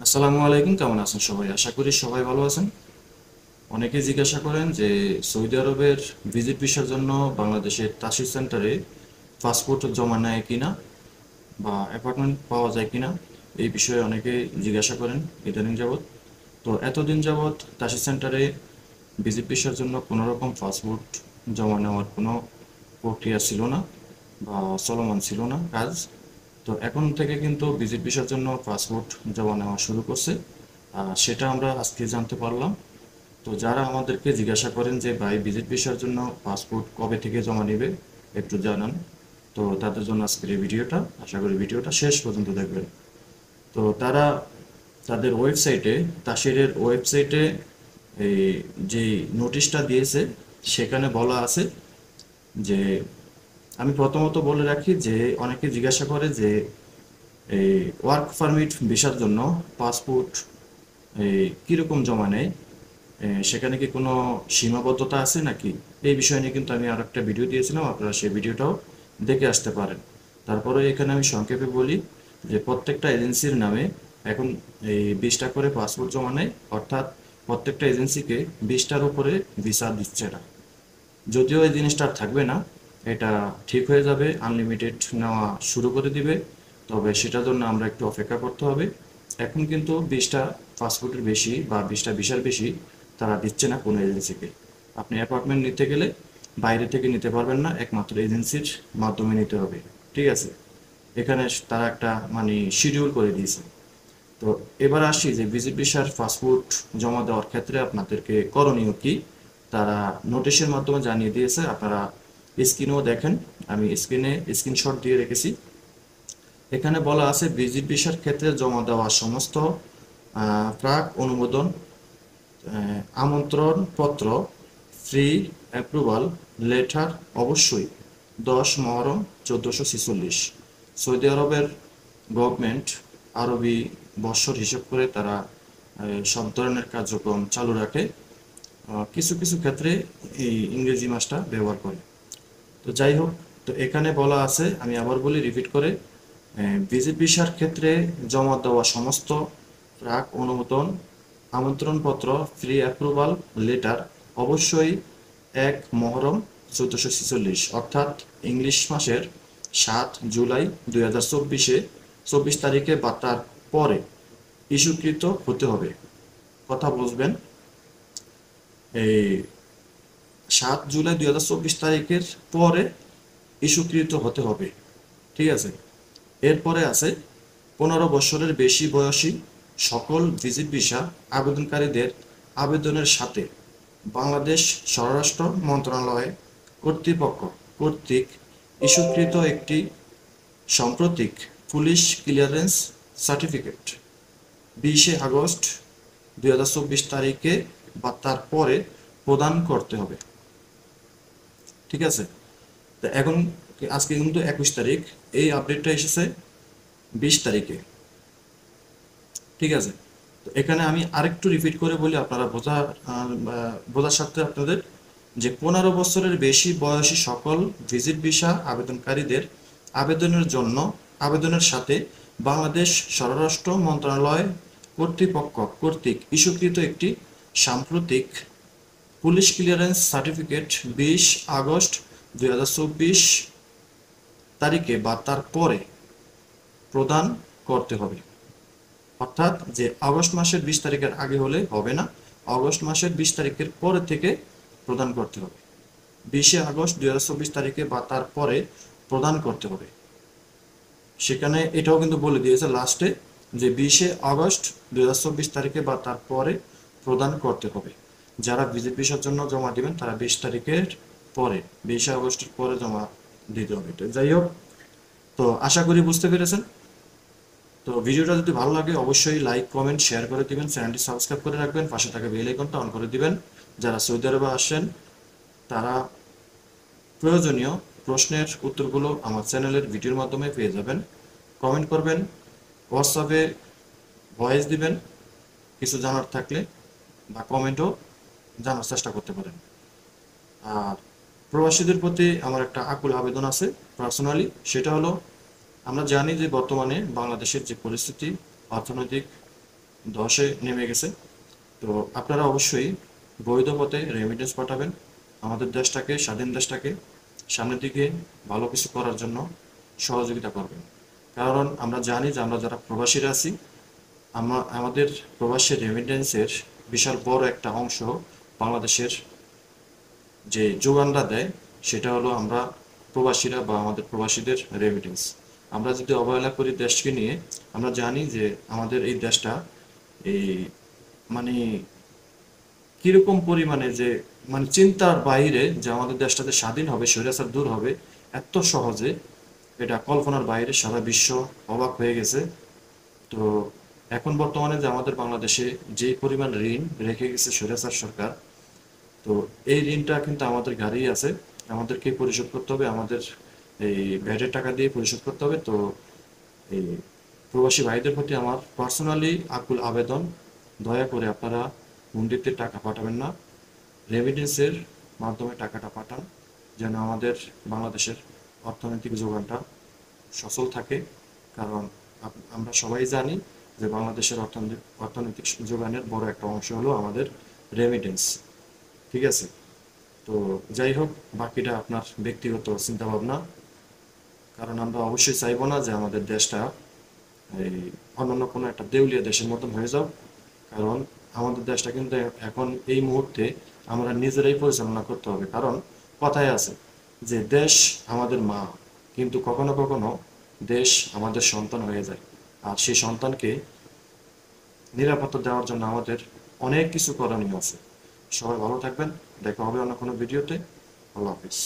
আসসালামু আলাইকুম, কেমন আছেন সবাই? আশা করি সবাই ভালো আছেন। অনেকে জিজ্ঞাসা করেন যে সৌদি আরবের ভিজিট ভিসার জন্য বাংলাদেশের তাশির সেন্টারে পাসপোর্ট জমা নেয় কিনা বা অ্যাপার্টমেন্ট পাওয়া যায় কিনা, এই বিষয়ে অনেকে জিজ্ঞাসা করেন ইদানিং যাবৎ। তো এতদিন যাবৎ তাশির সেন্টারে ভিজিট ভিসার জন্য কোনো রকম পাসপোর্ট জমা নেওয়ার কোনো প্রক্রিয়া ছিল না বা চলমান ছিল না কাজ। তো এখন থেকে কিন্তু ভিজিট ভিসার জন্য পাসপোর্ট জমা নেওয়া শুরু করছে। সেটা আমরা আজকে জানতে পারলাম। তো যারা আমাদেরকে জিজ্ঞাসা করেন যে ভাই ভিজিট ভিসার জন্য পাসপোর্ট কবে থেকে জমা নেবে, একটু জানান। তো তাদের জন্য আজকের এই ভিডিওটা, আশা করি ভিডিওটা শেষ পর্যন্ত দেখবেন। তো তারা তাদের ওয়েবসাইটে, তাসিরের ওয়েবসাইটে এই যে নোটিশটা দিয়েছে, সেখানে বলা আছে যে, আমি প্রথমত বলে রাখি যে অনেকে জিজ্ঞাসা করে যে এই ওয়ার্ক পারমিট ভিসার জন্য পাসপোর্ট এই কীরকম জমা নেয়, সেখানে কি কোনো সীমাবদ্ধতা আছে নাকি, এই বিষয় নিয়ে কিন্তু আমি আর একটা ভিডিও দিয়েছিলাম, আপনারা সেই ভিডিওটাও দেখে আসতে পারেন। তারপরে এখানে আমি সংক্ষেপে বলি যে প্রত্যেকটা এজেন্সির নামে এখন এই 20টা করে পাসপোর্ট জমা নেয়, অর্থাৎ প্রত্যেকটা এজেন্সিকে 20টার উপরে ভিসা দিচ্ছে না। যদিও এই জিনিসটা আর থাকবে না, এটা ঠিক হয়ে যাবে, আনলিমিটেড নেওয়া শুরু করে দিবে। তবে সেটার জন্য আমরা একটু অপেক্ষা করতে হবে। এখন কিন্তু 20টা পাসপোর্টের বেশি বা 20টা ভিসার বেশি তারা দিচ্ছে না কোনো এজেন্সিকে। আপনি অ্যাপার্টমেন্ট নিতে গেলে বাইরে থেকে নিতে পারবেন না, একমাত্র এজেন্সির মাধ্যমে নিতে হবে। ঠিক আছে, এখানে তারা একটা মানে শিডিউল করে দিয়েছে। তো এবার আসি যে ভিজিট ভিসার পাসপোর্ট জমা দেওয়ার ক্ষেত্রে আপনাদেরকে করণীয় কি, তারা নোটিশের মাধ্যমে জানিয়ে দিয়েছে। আপনারা স্ক্রিনেও দেখেন, আমি স্ক্রিনে স্ক্রিনশট দিয়ে রেখেছি। এখানে বলা আছে ভিজিট ভিসার ক্ষেত্রে জমা দেওয়া সমস্ত প্রাক অনুমোদন, আমন্ত্রণ পত্র, ফ্রি অ্যাপ্রুভাল লেটার অবশ্যই 10 মহরম 1446, সৌদি আরবের গভর্নমেন্ট আরবি বৎসর হিসেব করে তারা সব ধরনের কার্যক্রম চালু রাখে। কিছু কিছু ক্ষেত্রে এই ইংরেজি মাসটা ব্যবহার করে। তো যাই হোক, তো এখানে বলা আছে, আমি আবার বলি রিপিট করে, ভিজিট ভিসার ক্ষেত্রে জমা দেওয়া সমস্ত প্রাক অনুমোদন, আমন্ত্রণপত্র, প্রি অ্যাপ্রুভাল লেটার অবশ্যই 1 মহরম 1446, অর্থাৎ ইংলিশ মাসের 7 জুলাই 2024-এ 24 তারিখে বা তার পরে ইস্যুকৃত হতে হবে। কথা বুঝবেন, এই 7 জুলাই 2024 তারিখের পরে ইস্যুকৃত হতে হবে। ঠিক আছে, এরপরে আছে 15 বছরের বেশি বয়সী সকল ভিজিট ভিসা আবেদনকারীদের আবেদনের সাথে বাংলাদেশ স্বরাষ্ট্র মন্ত্রণালয় কর্তৃপক্ষ কর্তৃক ইস্যুকৃত একটি সাম্প্রতিক পুলিশ ক্লিয়ারেন্স সার্টিফিকেট 20 আগস্ট 2024 তারিখে বা তার পরে প্রদান করতে হবে। ঠিক আছে, তো এখন আজকে কিন্তু 21 তারিখ, এই আপডেটটা এসেছে 20 তারিখে। ঠিক আছে, তো এখানে আমি আরেকটু রিপিট করে বলি, আপনারা বোঝার সাথে আপনাদের, যে 15 বছরের বেশি বয়সী সকল ভিজিট ভিসা আবেদনকারীদের আবেদনের জন্য আবেদনের সাথে বাংলাদেশ স্বরাষ্ট্র মন্ত্রণালয় কর্তৃপক্ষ কর্তৃক ইস্যুকৃত একটি সাম্প্রতিক পুলিশ ক্লিয়ারেন্স সার্টিফিকেট 20 আগস্ট 2024 তারিখে বা তার পরে প্রদান করতে হবে। অর্থাৎ যে আগস্ট মাসের 20 তারিখের আগে হলে হবে না, আগস্ট মাসের 20 তারিখের পরে থেকে প্রদান করতে হবে। 20 আগস্ট 2024 তারিখে বা তার পরে প্রদান করতে হবে। সেখানে এটাও কিন্তু বলে দিয়েছে লাস্টে যে 20 আগস্ট 2024 তারিখে বা তার পরে প্রদান করতে হবে। যারা ভিজিট ভিসার জন্য জমা দিবেন তারা 20 তারিখের পরে, 20 আগস্টের পরে জমা দিতে হবে। যাই হোক, তো আশা করি বুঝতে পেরেছেন। তো ভিডিওটা যদি ভালো লাগে অবশ্যই লাইক কমেন্ট শেয়ার করে দিবেন, চ্যানেলটি সাবস্ক্রাইব করে রাখবেন, পাশে থাকা বেল আইকনটা অন করে দিবেন। যারা সৌদি আরবে আসেন তারা প্রয়োজনীয় প্রশ্নের উত্তরগুলো আমার চ্যানেলের ভিডিওর মাধ্যমে পেয়ে যাবেন। কমেন্ট করবেন, হোয়াটসঅ্যাপে ভয়েস দিবেন কিছু জানার থাকলে, বা কমেন্টও জানার চেষ্টা করতে পারেন। আর প্রবাসীদের প্রতি আমার একটা আকুল আবেদন আছে পার্সোনালি, সেটা হলো, আমরা জানি যে বর্তমানে বাংলাদেশের যে পরিস্থিতি, অর্থনৈতিক 10-এ নেমে গেছে। তো আপনারা অবশ্যই বৈধ পথে রেমিটেন্স পাঠাবেন, আমাদের দেশটাকে, স্বাধীন দেশটাকে সামনের দিকে ভালো কিছু করার জন্য সহযোগিতা করবেন। কারণ আমরা জানি যে আমরা যারা প্রবাসীরা আছি, আমাদের প্রবাসী রেমিটেন্সের বিশাল বড় একটা অংশ বাংলাদেশের যে যোগানটা দেয় সেটা হলো আমরা প্রবাসীরা বা আমাদের প্রবাসীদের রেমিটেন্স। আমরা যদি অবহেলা করি দেশকে নিয়ে, আমরা জানি যে আমাদের এই দেশটা এই মানে কিরকম পরিমাণে যে মানে চিন্তার বাইরে যে আমাদের দেশটা যে স্বাধীন হবে, স্বৈরাচার দূর হবে এত সহজে, এটা কল্পনার বাইরে। সারা বিশ্ব অবাক হয়ে গেছে। তো এখন বর্তমানে যে আমাদের বাংলাদেশে যে পরিমাণ ঋণ রেখে গেছে স্বৈরাচার সরকার, তো এই ঋণটা কিন্তু আমাদের ঘাড়েই আছে, আমাদেরকে পরিশোধ করতে হবে, আমাদের এই ভ্যাটের টাকা দিয়ে পরিশোধ করতে হবে। তো এই প্রবাসী ভাইদের প্রতি আমার পার্সোনালি আকুল আবেদন, দয়া করে আপনারা হুন্ডিতে টাকা পাঠাবেন না, রেমিটেন্সের মাধ্যমে টাকাটা পাঠান, যেন আমাদের বাংলাদেশের অর্থনৈতিক যোগানটা সচল থাকে। কারণ আমরা সবাই জানি যে বাংলাদেশের অর্থনৈতিক যোগানের বড় একটা অংশ হলো আমাদের রেমিটেন্স। ঠিক আছে? তো যাই হোক, বাকিটা আপনার ব্যক্তিগত চিন্তা ভাবনা। কারণ আমরা অবশ্যই চাইবো না যে আমাদের দেশটা এই অন্যান্য কোনো একটা দেউলিয়া দেশের মতন হয়ে যাও। কারণ আমাদের দেশটা কিন্তু এখন এই মুহূর্তে আমরা নিজেরাই পরিচালনা করতে হবে। কারণ কথায় আছে যে দেশ আমাদের মা, কিন্তু কখনো কখনো দেশ আমাদের সন্তান হয়ে যায়। আর সেই সন্তানকে নিরাপত্তা দেওয়ার জন্য আমাদের অনেক কিছু করণীয় আছে। সবাই ভালো থাকবেন, দেখা হবে অন্য কোনো ভিডিওতে। আল্লাহ হাফিজ।